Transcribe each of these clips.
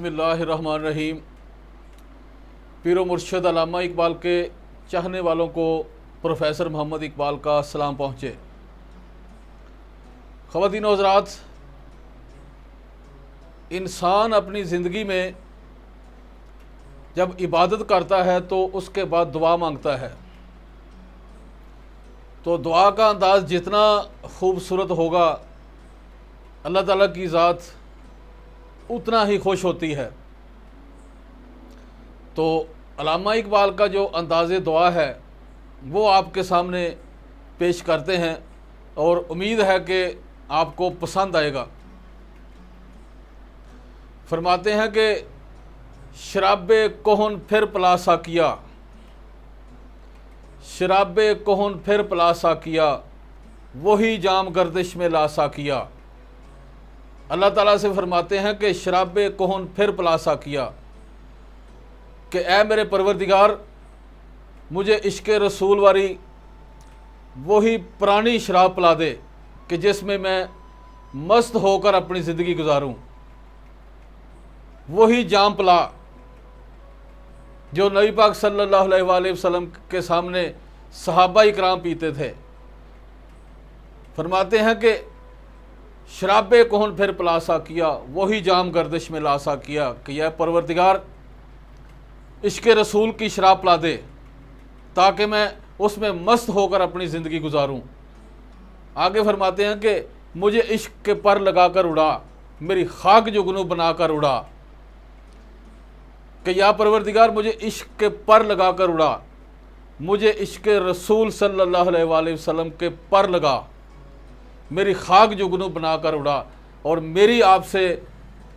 बिस्मिल्लाहिर्रहमानिर्रहीम। पीरो मुर्शद अल्लामा इकबाल के चाहने वालों को प्रोफेसर मोहम्मद इकबाल का सलाम पहुँचे। ख़वातीन व हज़रात, इंसान अपनी ज़िंदगी में जब इबादत करता है तो उसके बाद दुआ मांगता है, तो दुआ का अंदाज़ जितना खूबसूरत होगा अल्लाह ताला की ज़ात उतना ही खुश होती है। तो अल्लामा इकबाल का जो अंदाज़े दुआ है वो आपके सामने पेश करते हैं और उम्मीद है कि आपको पसंद आएगा। फरमाते हैं कि शराबे कोहन फिर पलासा किया, शराबे कोहन फिर पलासा किया, वही जाम गर्दिश में लासा किया। अल्लाह ताला से फरमाते हैं कि शराबे कोहन फिर पलासा किया, कि ऐ मेरे परवरदिगार, मुझे इश्क़ रसूल वाली वही पुरानी शराब पिला दे कि जिसमें मैं मस्त होकर अपनी ज़िंदगी गुजारूं। वही जाम पिला जो नबी पाक सल्लल्लाहु अलैहि वसल्लम के सामने सहाबा इकराम पीते थे। फरमाते हैं कि शराबे कोहन फिर पलासा किया, वही जाम गर्दिश में लासा किया, कि यह परवरदिगार इश्क़ रसूल की शराब पिला दे ताकि मैं उसमें मस्त होकर अपनी ज़िंदगी गुजारूं। आगे फरमाते हैं कि मुझे इश्क़ के पर लगाकर उड़ा, मेरी खाक जुगनू बनाकर उड़ा, कि या परवरदिगार मुझे इश्क़ के पर लगाकर उड़ा, मुझे इश्क़ रसूल सल्लल्लाहु अलैहि वसल्लम के पर लगा, मेरी खाक जुगनू बनाकर उड़ा। और मेरी आपसे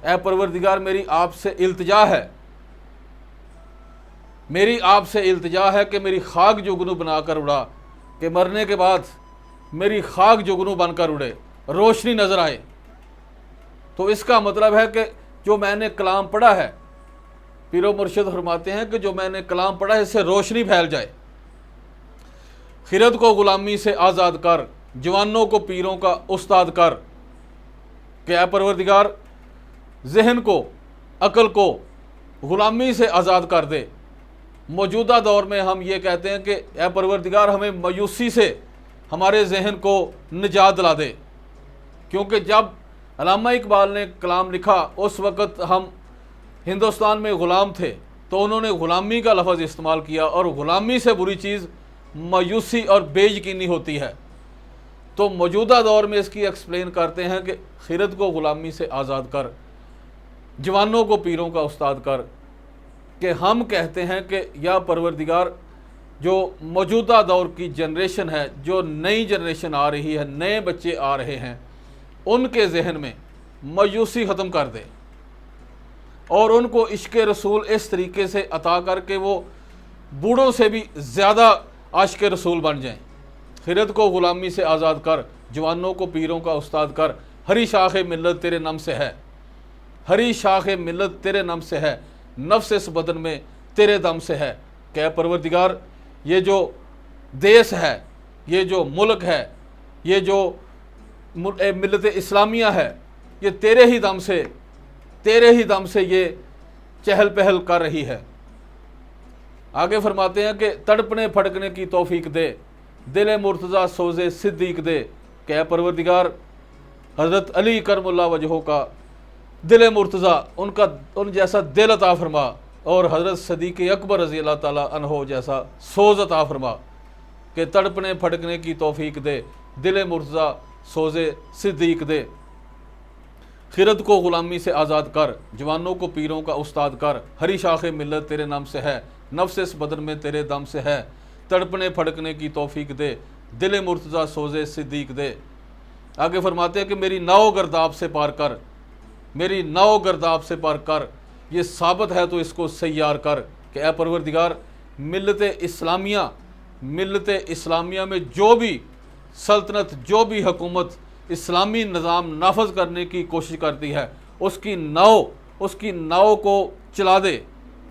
ऐ परवरदिगार, मेरी आपसे इल्तिजा है, मेरी आपसे इल्तिजा है कि मेरी खाक जुगनू बनाकर उड़ा, कि मरने के बाद मेरी खाक जुगनू बनकर उड़े, रोशनी नज़र आए। तो इसका मतलब है कि जो मैंने कलाम पढ़ा है, पीरो मुर्शिद फरमाते हैं कि जो मैंने कलाम पढ़ा है इससे रोशनी फैल जाए। खिरत को ग़ुलामी से आज़ाद कर, जवानों को पीरों का उस्ताद कर, कि ऐ परवरदिगार जहन को, अक़ल को ग़ुलामी से आज़ाद कर दे। मौजूदा दौर में हम ये कहते हैं कि ऐ परवरदिगार हमें मायूसी से हमारे जहन को निजात दिला दे, क्योंकि जब अल्लामा इकबाल ने कलाम लिखा उस वक़्त हम हिंदुस्तान में ग़ुलाम थे, तो उन्होंने ग़ुलामी का लफ्ज़ इस्तेमाल किया, और ग़ुलामी से बुरी चीज़ मायूसी और बेयकीनी होती है। तो मौजूदा दौर में इसकी एक्सप्लेन करते हैं कि खिरत को ग़ुलामी से आज़ाद कर, जवानों को पीरों का उस्ताद कर, कि हम कहते हैं कि या परवरदिगार जो मौजूदा दौर की जनरेशन है, जो नई जनरेशन आ रही है, नए बच्चे आ रहे हैं, उनके जहन में मायूसी ख़त्म कर दे और उनको इश्क़ रसूल इस तरीके से अता करके वो बूढ़ों से भी ज़्यादा आशिक़ रसूल बन जाएं। खिरत को ग़ुलामी से आज़ाद कर, जवानों को पीरों का उस्ताद कर, हरी शाख मिल्लत तेरे नम से है, हरी शाख मिल्लत तेरे नम से है, नफ्स इस बदन में तेरे दम से है। क्या परवरदिगार ये जो देश है, ये जो मुल्क है, ये जो मिल्लत इस्लामिया है, ये तेरे ही दम से, तेरे ही दम से ये चहल पहल कर रही है। आगे फरमाते हैं कि तड़पने फड़कने की तौफीक दे, दिल मुर्तज़ा सोज़े सिद्दीक दे। क्या परवरदिगार हज़रत अली करमुल्लाह वजहो का दिल मुर्तज़ा, उनका उन जैसा दिल अता फरमा, और हज़रत सदीक़ अकबर रज़ी अल्लाह ताला अन्हो जैसा सोज़ अता फरमा, कि तड़पने फड़कने की तौफीक दे, दिल मुर्तज़ा सोज़े सिद्दीक दे। खिरत को ग़ुलामी से आज़ाद कर, जवानों को पीरों का उस्ताद कर, हरी शाख मिल्लत तेरे नाम से है, नफ्स इस बदन में तेरे दम से है, तड़पने फड़कने की तौफीक दे, दिल मुर्तज़ा सोज़े सिद्दीक दे। आगे फरमाते हैं कि मेरी नाव गर्दाब से पार कर, मेरी नाव गर्दाब से पार कर, ये साबित है तो इसको सैयार कर। कि ऐ परवरदिगार मिल्लत इस्लामिया, मिल्लत इस्लामिया में जो भी सल्तनत, जो भी हुकूमत इस्लामी निज़ाम नाफज करने की कोशिश करती है, उसकी नाव को चला दे,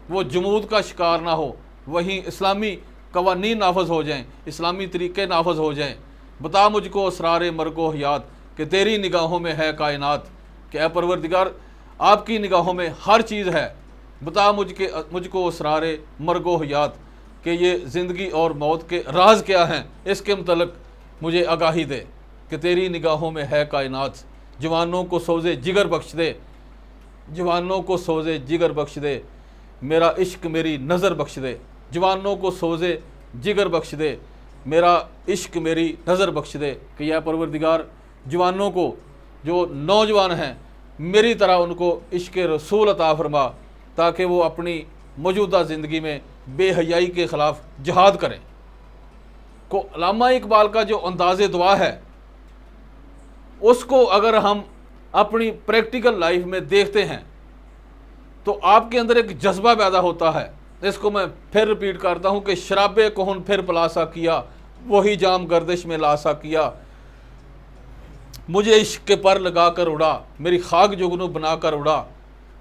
वो जमूद का शिकार ना हो, वहीं इस्लामी कवानीन नाफज हो जाएं, इस्लामी तरीक़े नाफज हो जाएं। बता मुझको असरार मरगो हयात, कि तेरी निगाहों में है कायनात। कि ऐ परवरदिगार आपकी निगाहों में हर चीज़ है। बता मुझको असरारे मर्गो हयात कि ये ज़िंदगी और मौत के राज क्या हैं, इसके मतलब मुझे आगाही दे कि तेरी निगाहों में है कायनात। जवानों को सोज़े जिगर बख्श दे, जवानों को सोज़े जिगर बख्श दे, मेरा इश्क मेरी नज़र बख्श दे। जवानों को सोज़े जिगर बख्श दे, मेरा इश्क मेरी नज़र बख्श दे कि या परवरदिगार जवानों को, जो नौजवान हैं, मेरी तरह उनको इश्क रसूल अता फरमा, ताकि वो अपनी मौजूदा ज़िंदगी में बेहयाई के ख़िलाफ़ जिहाद करें। को अल्लामा इकबाल का जो अंदाज़े दुआ है, उसको अगर हम अपनी प्रैक्टिकल लाइफ में देखते हैं तो आपके अंदर एक जज्बा पैदा होता है। इसको मैं फिर रिपीट करता हूँ कि शराबे कौन फिर पिलासा किया, वही जाम गर्दिश में लासा किया। मुझे इश्क के पर लगा कर उड़ा, मेरी खाक जुगनू बना कर उड़ा।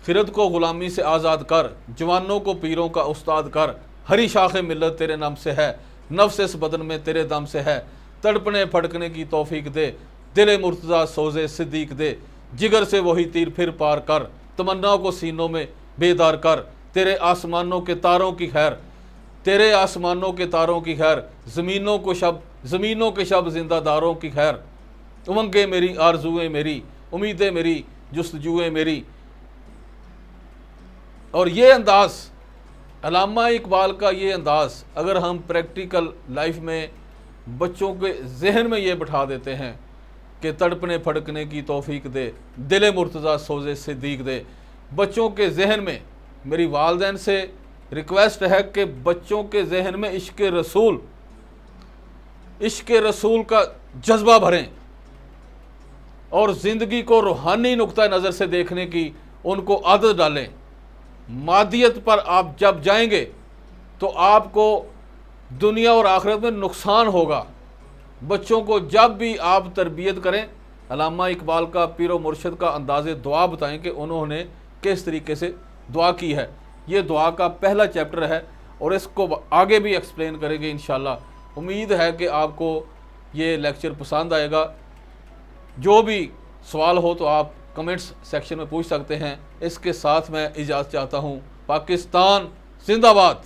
खिरत को ग़ुलामी से आज़ाद कर, जवानों को पीरों का उस्ताद कर। हरी शाख मिल्लत तेरे नाम से है, नफ्स इस बदन में तेरे दम से है। तड़पने फड़कने की तौफीक दे, दिल मुर्तज़ा सोज़े सिद्दीक दे। जिगर से वही तीर फिर पार कर, तमन्नाओं को सीनों में बेदार कर। तेरे आसमानों के तारों की खैर, तेरे आसमानों के तारों की खैर। ज़मीनों के शब जिंदादारों की खैर। उमंगें मेरी, आरज़ुएँ मेरी, उम्मीदें मेरी, जुस्तजुएँ मेरी। और ये अंदाज़, अल्लामा इकबाल का ये अंदाज़, अगर हम प्रैक्टिकल लाइफ में बच्चों के जहन में ये बिठा देते हैं कि तड़पने फड़कने की तौफीक दे, दिल मुर्तज़ा सोज़े सिद्दीक दे। बच्चों के जहन में, मेरी वालदैन से रिक्वेस्ट है कि बच्चों के जहन में इश्क रसूल का जज्बा भरें और ज़िंदगी को रूहानी नुक्ता नज़र से देखने की उनको आदत डालें। मादियत पर आप जब जाएंगे तो आपको दुनिया और आखिरत में नुकसान होगा। बच्चों को जब भी आप तरबियत करें, अल्लामा इकबाल का पीरो मुर्शिद का अंदाज़े दुआ बताएं कि उन्होंने किस तरीके से दुआ की है। ये दुआ का पहला चैप्टर है और इसको आगे भी एक्सप्लेन करेंगे इंशाल्लाह। उम्मीद है कि आपको ये लेक्चर पसंद आएगा। जो भी सवाल हो तो आप कमेंट्स सेक्शन में पूछ सकते हैं। इसके साथ मैं इजाज़त चाहता हूँ। पाकिस्तान जिंदाबाद।